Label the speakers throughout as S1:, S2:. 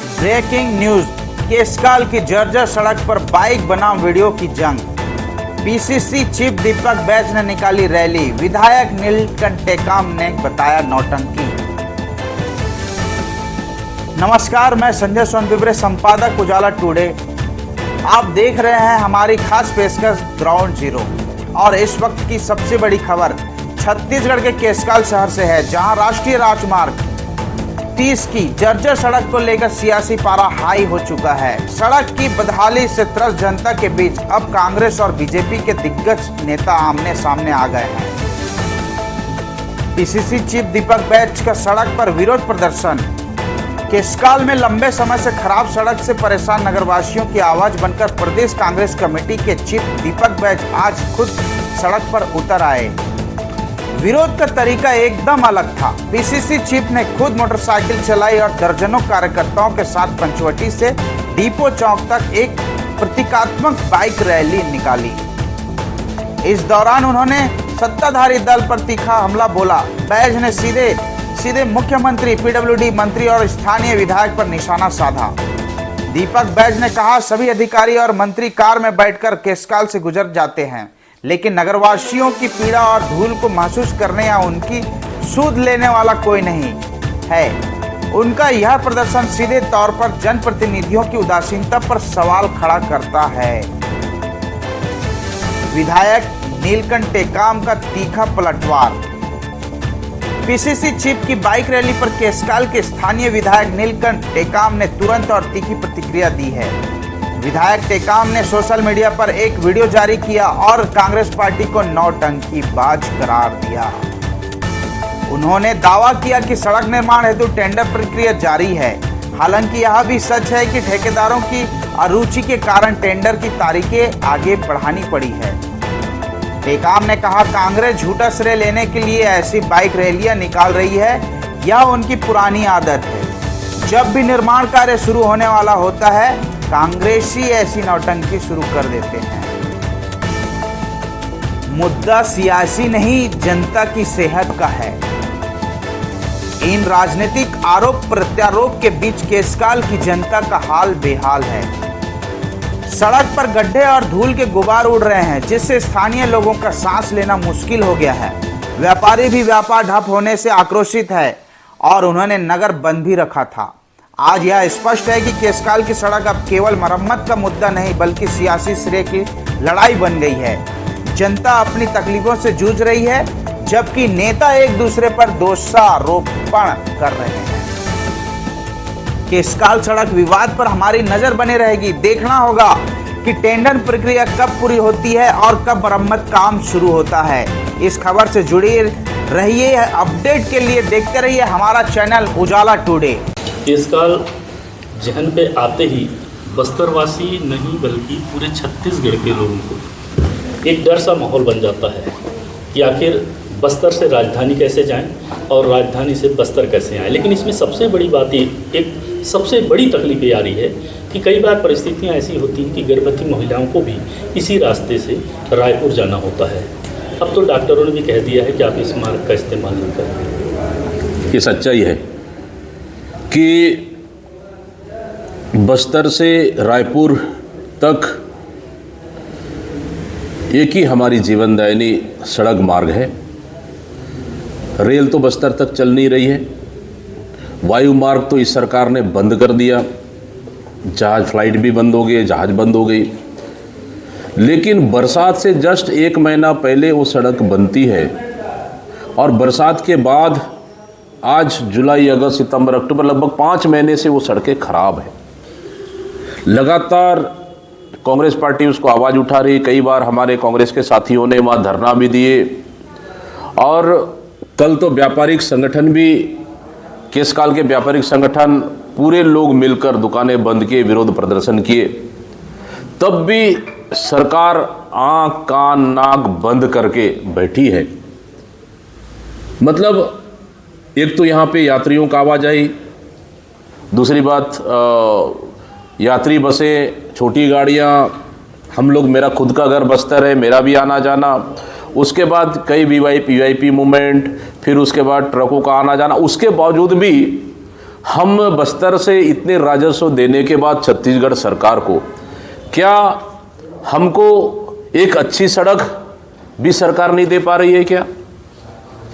S1: Breaking news, Keskal की जर्जर सड़क पर बाइक बनाम वीडियो की जंग। पीसीसी चीफ दीपक बैज ने निकाली रैली, विधायक नीलकंठ टेकाम ने बताया नौटंकी। नमस्कार, मैं संजय सोनबिबरे, संपादक उजाला टुडे। आप देख रहे हैं हमारी खास पेशकश ग्राउंड जीरो। और इस वक्त की सबसे बड़ी खबर छत्तीसगढ़ के केसकाल शहर से है, जहां राष्ट्रीय राजमार्ग 30 की जर्जर सड़क को लेकर सियासी पारा हाई हो चुका है। सड़क की बदहाली से त्रस्त जनता के बीच अब कांग्रेस और बीजेपी के दिग्गज नेता आमने सामने आ गए हैं। पीसीसी चीफ दीपक बैज का सड़क पर विरोध प्रदर्शन। केसकाल में लंबे समय से खराब सड़क से परेशान नगरवासियों की आवाज बनकर प्रदेश कांग्रेस कमेटी के चीफ दीपक बैज आज खुद सड़क पर उतर आए। विरोध का तरीका एकदम अलग था। पीसीसी चीफ ने खुद मोटरसाइकिल चलाई और दर्जनों कार्यकर्ताओं के साथ पंचवटी से डिपो चौक तक एक प्रतीकात्मक बाइक रैली निकाली। इस दौरान उन्होंने सत्ताधारी दल पर तीखा हमला बोला। बैज ने सीधे मुख्यमंत्री, पीडब्ल्यूडी मंत्री और स्थानीय विधायक पर निशाना साधा। दीपक बैज ने कहा, सभी अधिकारी और मंत्री कार में बैठकर केसकाल से गुजर जाते हैं, लेकिन नगरवासियों की पीड़ा और धूल को महसूस करने या उनकी सूद लेने वाला कोई नहीं है। उनका यह प्रदर्शन सीधे तौर पर जनप्रतिनिधियों की उदासीनता पर सवाल खड़ा करता है। विधायक नीलकंठ टेकाम का तीखा पलटवार। पीसीसी चीफ की बाइक रैली पर केसकाल के स्थानीय विधायक नीलकंठ टेकाम ने तुरंत और तीखी प्रतिक्रिया दी है। विधायक टेकाम ने सोशल मीडिया पर एक वीडियो जारी किया और कांग्रेस पार्टी को नौटंकीबाज करार दिया। उन्होंने दावा किया कि सड़क निर्माण हेतु टेंडर प्रक्रिया जारी है। हालांकि यह भी सच है कि ठेकेदारों की अरुचि के कारण टेंडर की तारीखें आगे बढ़ानी पड़ी है। टेकाम ने कहा, कांग्रेस झूठा श्रेय लेने के लिए ऐसी बाइक रैलियां निकाल रही है। यह उनकी पुरानी आदत है। जब भी निर्माण कार्य शुरू होने वाला होता है, कांग्रेसी ऐसी नौटंकी शुरू कर देते हैं। मुद्दा सियासी नहीं, जनता की सेहत का है। इन राजनीतिक आरोप प्रत्यारोप के बीच केसकाल की जनता का हाल बेहाल है। सड़क पर गड्ढे और धूल के गुबार उड़ रहे हैं, जिससे स्थानीय लोगों का सांस लेना मुश्किल हो गया है। व्यापारी भी व्यापार ठप होने से आक्रोशित है और उन्होंने नगर बंद भी रखा था। आज यह स्पष्ट है कि केसकाल की सड़क अब केवल मरम्मत का मुद्दा नहीं, बल्कि सियासी श्रेय की लड़ाई बन गई है। जनता अपनी तकलीफों से जूझ रही है, जबकि नेता एक दूसरे पर दोषारोपण कर रहे हैं। केसकाल सड़क विवाद पर हमारी नजर बनी रहेगी। देखना होगा कि टेंडर प्रक्रिया कब पूरी होती है और कब मरम्मत काम शुरू होता है। इस खबर से जुड़ी रहिए। अपडेट के लिए देखते रहिए हमारा चैनल उजाला टुडे।
S2: केसकाल जहन पे आते ही बस्तरवासी नहीं बल्कि पूरे छत्तीसगढ़ के लोगों को एक डर सा माहौल बन जाता है कि आखिर बस्तर से राजधानी कैसे जाएं और राजधानी से बस्तर कैसे आएं। लेकिन इसमें सबसे बड़ी बात एक सबसे बड़ी तकलीफ ये आ रही है कि कई बार परिस्थितियां ऐसी होती हैं कि गर्भवती महिलाओं को भी इसी रास्ते से रायपुर जाना होता है। अब तो डॉक्टरों ने भी कह दिया है कि आप इस मार्ग का इस्तेमाल नहीं करें।
S3: ये सच्चाई है कि बस्तर से रायपुर तक एक ही हमारी जीवनदायिनी सड़क मार्ग है। रेल तो बस्तर तक चल नहीं रही है। वायु मार्ग तो इस सरकार ने बंद कर दिया। जहाज फ्लाइट भी बंद हो गए, जहाज बंद हो गई। लेकिन बरसात से जस्ट 1 महीना पहले वो सड़क बनती है और बरसात के बाद आज जुलाई, अगस्त, सितंबर, अक्टूबर लगभग 5 महीने से वो सड़कें खराब हैं। लगातार कांग्रेस पार्टी उसको आवाज़ उठा रही। कई बार हमारे कांग्रेस के साथियों ने वहाँ धरना भी दिए और कल तो व्यापारिक संगठन भी, केसकाल के व्यापारिक संगठन पूरे लोग मिलकर दुकानें बंद किए, विरोध प्रदर्शन किए। तब भी सरकार आँख कान नाक बंद करके बैठी है। मतलब एक तो यहाँ पे यात्रियों का आवाजाही, दूसरी बात यात्री बसें, छोटी गाड़ियाँ, हम लोग, मेरा खुद का घर बस्तर है, मेरा भी आना जाना, उसके बाद कई वीआईपी मूवमेंट, फिर उसके बाद ट्रकों का आना जाना। उसके बावजूद भी हम बस्तर से इतने राजस्व देने के बाद छत्तीसगढ़ सरकार को क्या हमको एक अच्छी सड़क भी सरकार नहीं दे पा रही है क्या?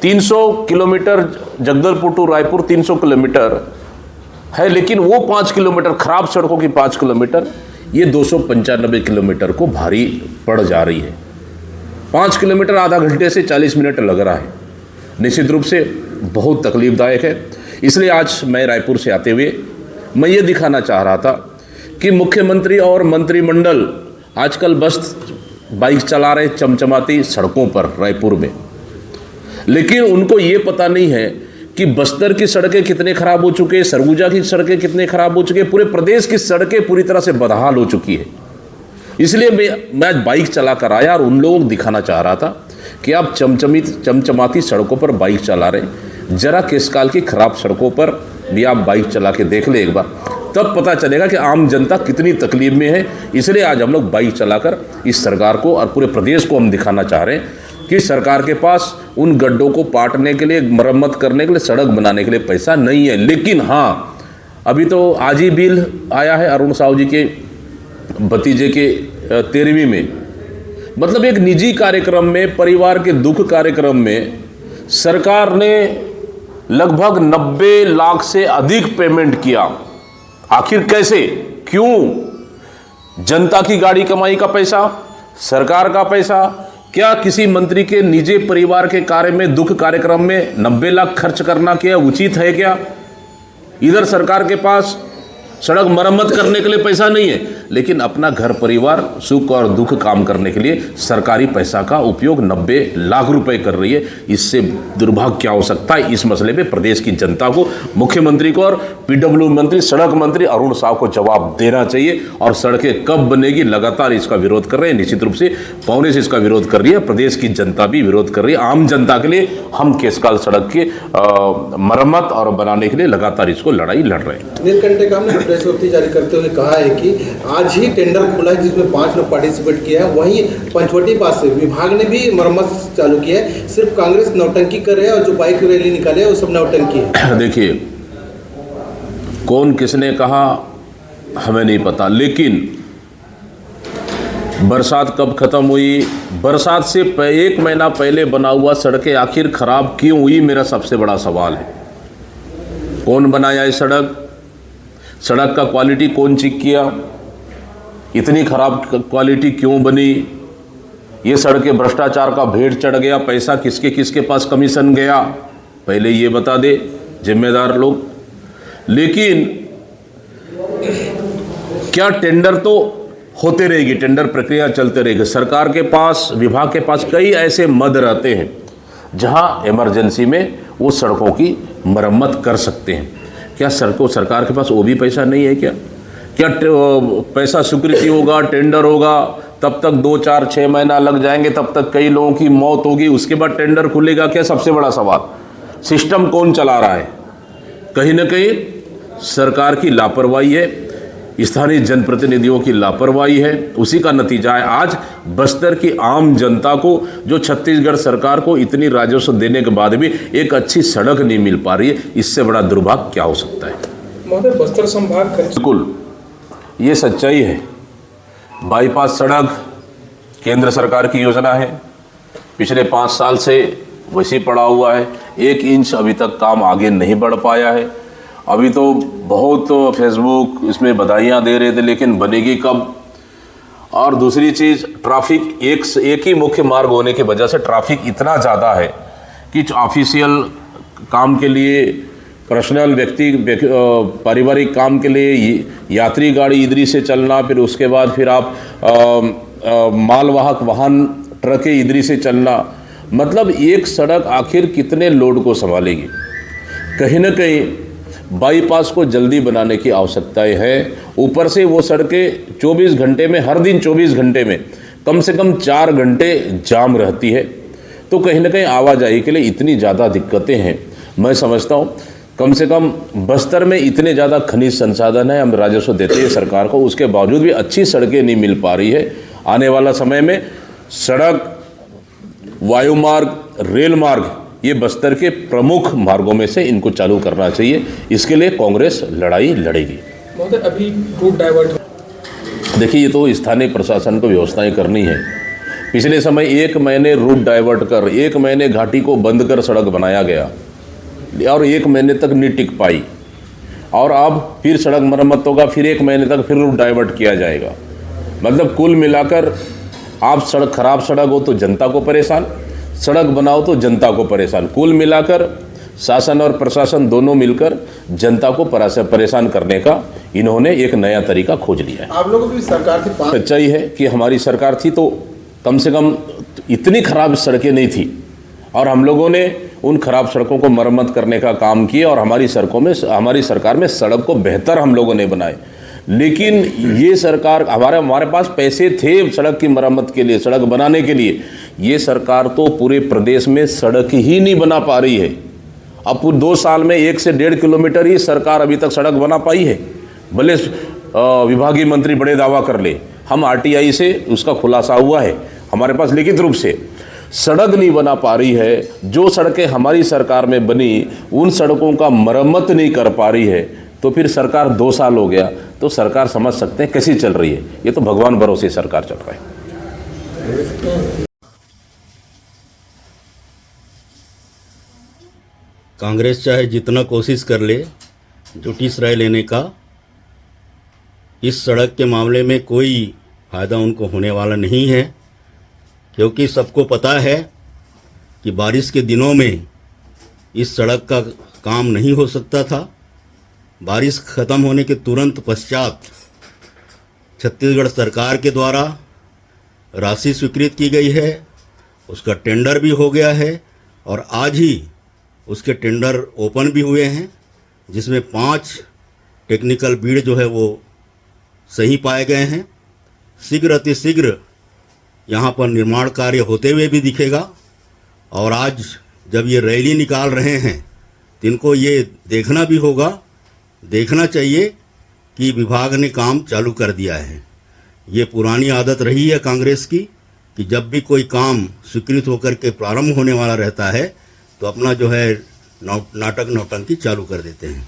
S3: 300 kilometre Jagdalpur to Raipur 300 kilometre है, लेकिन वो 5 किलोमीटर खराब सड़कों की 5 किलोमीटर ये 295 किलोमीटर को भारी पड़ जा रही है। 5 किलोमीटर आधा घंटे से 40 मिनट लग रहा है। निश्चित रूप से बहुत तकलीफदायक है। इसलिए आज मैं रायपुर से आते हुए मैं ये दिखाना चाह रहा था कि मुख्यमंत्री और मंत्रिमंडल आजकल बस बाइक चला रहे चमचमाती सड़कों पर रायपुर में, लेकिन उनको ये पता नहीं है कि बस्तर की सड़कें कितने खराब हो चुके हैं, सरगुजा की सड़कें कितने खराब हो चुके हैं, पूरे प्रदेश की सड़कें पूरी तरह से बदहाल हो चुकी है। इसलिए मैं आज बाइक चला कर आया और उन लोगों को दिखाना चाह रहा था कि आप चमचमाती सड़कों पर बाइक चला रहे, जरा केसकाल की खराब सड़कों पर भी आप बाइक चला के देख ले एक बार, तब पता चलेगा कि आम जनता कितनी तकलीफ में है। इसलिए आज हम लोग बाइक चलाकर इस सरकार को और पूरे प्रदेश को हम दिखाना चाह रहे हैं कि सरकार के पास उन गड्ढों को पाटने के लिए, मरम्मत करने के लिए, सड़क बनाने के लिए पैसा नहीं है। लेकिन हाँ, अभी तो आज ही बिल आया है अरुण साहू जी के भतीजे के 13वीं में, मतलब एक निजी कार्यक्रम में, परिवार के दुख कार्यक्रम में सरकार ने लगभग 90 लाख से अधिक पेमेंट किया। आखिर कैसे, क्यों? जनता की गाड़ी कमाई का पैसा, सरकार का पैसा, क्या किसी मंत्री के निजी परिवार के कार्य में, दुख कार्यक्रम में 90 लाख खर्च करना क्या उचित है क्या? इधर सरकार के पास सड़क मरम्मत करने के लिए पैसा नहीं है, लेकिन अपना घर परिवार सुख और दुख काम करने के लिए सरकारी पैसा का उपयोग 90 लाख रुपए कर रही है। इससे दुर्भाग्य क्या हो सकता है? इस मसले पे प्रदेश की जनता को, मुख्यमंत्री को और पीडब्ल्यू मंत्री, सड़क मंत्री अरुण साहू को जवाब देना चाहिए। और सड़कें कब बनेगी, लगातार इसका विरोध कर रहे हैं। निश्चित रूप से कांग्रेस इसका विरोध कर रही है, प्रदेश की जनता भी विरोध कर रही है। आम जनता के लिए हम केसकाल सड़क की मरम्मत और बनाने के लिए लगातार इसको लड़ाई लड़ रहे हैं।
S4: नीलकंठ काम ने प्रेस नोटिस जारी करते हुए कहा है कि आज ही टेंडर खुला है जिसमें 5 लोग पार्टिसिपेट किया है। वहीं पंचवटी पास से विभाग ने भी मरम्मत चालू किया है। सिर्फ कांग्रेस नौटंकी कर रहे हैं और जो बाइक रैली निकाले वो सब नौटंकी है।
S3: देखिए, कौन किसने कहा हमें नहीं पता, लेकिन बरसात कब खत्म हुई, बरसात से 1 महीना पहले बना हुआ सड़कें आखिर खराब क्यों हुई, मेरा सबसे बड़ा सवाल है। कौन बनाया ये सड़क? सड़क का क्वालिटी कौन चेक किया? इतनी खराब क्वालिटी क्यों बनी? ये सड़कें भ्रष्टाचार का भेड़ चढ़ गया, पैसा किसके किसके पास कमीशन गया, पहले ये बता दे जिम्मेदार लोग। लेकिन क्या टेंडर तो होते रहेगी, टेंडर प्रक्रिया चलते रहेगी। सरकार के पास, विभाग के पास कई ऐसे मद रहते हैं जहां इमरजेंसी में वो सड़कों की मरम्मत कर सकते हैं। क्या सरकार के पास वो भी पैसा नहीं है क्या? क्या पैसा स्वीकृति होगा, टेंडर होगा, तब तक 2, 4, 6 महीना लग जाएंगे, तब तक कई लोगों की मौत होगी, उसके बाद टेंडर खुलेगा क्या? सबसे बड़ा सवाल, सिस्टम कौन चला रहा है? कहीं ना कहीं सरकार की लापरवाही है, स्थानीय जनप्रतिनिधियों की लापरवाही है। उसी का नतीजा है आज बस्तर की आम जनता को, जो छत्तीसगढ़ सरकार को इतनी राजस्व देने के बाद भी एक अच्छी सड़क नहीं मिल पा रही है। इससे बड़ा दुर्भाग्य क्या हो सकता है?
S4: महोदय, बस्तर संभाग
S3: बिल्कुल ये सच्चाई है। बाईपास सड़क केंद्र सरकार की योजना है, पिछले 5 साल से वैसे पड़ा हुआ है, 1 इंच अभी तक काम आगे नहीं बढ़ पाया है। अभी तो बहुत फेसबुक इसमें बधाइयाँ दे रहे थे, लेकिन बनेगी कब? और दूसरी चीज़, ट्रैफिक एक ही मुख्य मार्ग होने की वजह से ट्रैफिक इतना ज़्यादा है कि ऑफिशियल काम के लिए, पर्सनल पारिवारिक काम के लिए यात्री गाड़ी इधरी से चलना, फिर उसके बाद फिर आप मालवाहक वाहन ट्रकें इधरी से चलना, मतलब एक सड़क आखिर कितने लोड को संभालेगी? कहीं ना कहीं बाईपास को जल्दी बनाने की आवश्यकताएं है। ऊपर से वो सड़कें 24 घंटे में, हर दिन 24 घंटे में कम से कम 4 घंटे जाम रहती है, तो कहीं ना कहीं आवाजाही के लिए इतनी ज़्यादा दिक्कतें हैं। मैं समझता हूँ कम से कम बस्तर में इतने ज़्यादा खनिज संसाधन है, हम राजस्व देते हैं सरकार को, उसके बावजूद भी अच्छी सड़कें नहीं मिल पा रही है। आने वाला समय में सड़क, वायुमार्ग, रेल मार्ग ये बस्तर के प्रमुख मार्गों में से इनको चालू करना चाहिए। इसके लिए कांग्रेस लड़ाई लड़ेगी।
S5: महोदय, अभी रूट डाइवर्ट
S3: देखिए, ये तो स्थानीय प्रशासन को व्यवस्थाएं करनी है। पिछले समय 1 महीने रूट डाइवर्ट कर 1 महीने घाटी को बंद कर सड़क बनाया गया और 1 महीने तक नहीं टिक पाई, और अब फिर सड़क मरम्मत होगा, फिर 1 महीने तक फिर रूट डाइवर्ट किया जाएगा। मतलब कुल मिलाकर आप सड़क खराब सड़क हो तो जनता को परेशान, सड़क बनाओ तो जनता को परेशान। कुल मिलाकर शासन और प्रशासन दोनों मिलकर जनता को परेशान करने का इन्होंने एक नया तरीका खोज लिया है।
S4: आप लोगों की सरकार थी,
S3: सच्चाई है कि हमारी सरकार थी तो कम से कम इतनी खराब सड़कें नहीं थी, और हम लोगों ने उन खराब सड़कों को मरम्मत करने का काम किया और हमारी सरकार में सड़क को बेहतर हम लोगों ने बनाए। लेकिन ये सरकार, हमारे पास पैसे थे सड़क की मरम्मत के लिए, सड़क बनाने के लिए। ये सरकार तो पूरे प्रदेश में सड़क ही नहीं बना पा रही है। अब 2 साल में 1 से 1.5 किलोमीटर ही सरकार अभी तक सड़क बना पाई है। भले विभागीय मंत्री बड़े दावा कर ले, हम आरटीआई से उसका खुलासा हुआ है हमारे पास लिखित रूप से, सड़क नहीं बना पा रही है। जो सड़कें हमारी सरकार में बनी उन सड़कों का मरम्मत नहीं कर पा रही है, तो फिर सरकार 2 साल हो गया तो सरकार समझ सकते हैं कैसी चल रही है। ये तो भगवान भरोसे सरकार चल रहा है।
S6: कांग्रेस चाहे जितना कोशिश कर ले जुटिस राय लेने का, इस सड़क के मामले में कोई फ़ायदा उनको होने वाला नहीं है, क्योंकि सबको पता है कि बारिश के दिनों में इस सड़क का काम नहीं हो सकता था। बारिश ख़त्म होने के तुरंत पश्चात छत्तीसगढ़ सरकार के द्वारा राशि स्वीकृत की गई है, उसका टेंडर भी हो गया है और आज ही उसके टेंडर ओपन भी हुए हैं, जिसमें 5 टेक्निकल बीड जो है वो सही पाए गए हैं। शीघ्र अतिशीघ्र यहाँ पर निर्माण कार्य होते हुए भी दिखेगा। और आज जब ये रैली निकाल रहे हैं तो इनको ये देखना चाहिए कि विभाग ने काम चालू कर दिया है। ये पुरानी आदत रही है कांग्रेस की कि जब भी कोई काम स्वीकृत होकर के प्रारंभ होने वाला रहता है तो अपना जो है नाटक नौटंकी चालू कर देते हैं।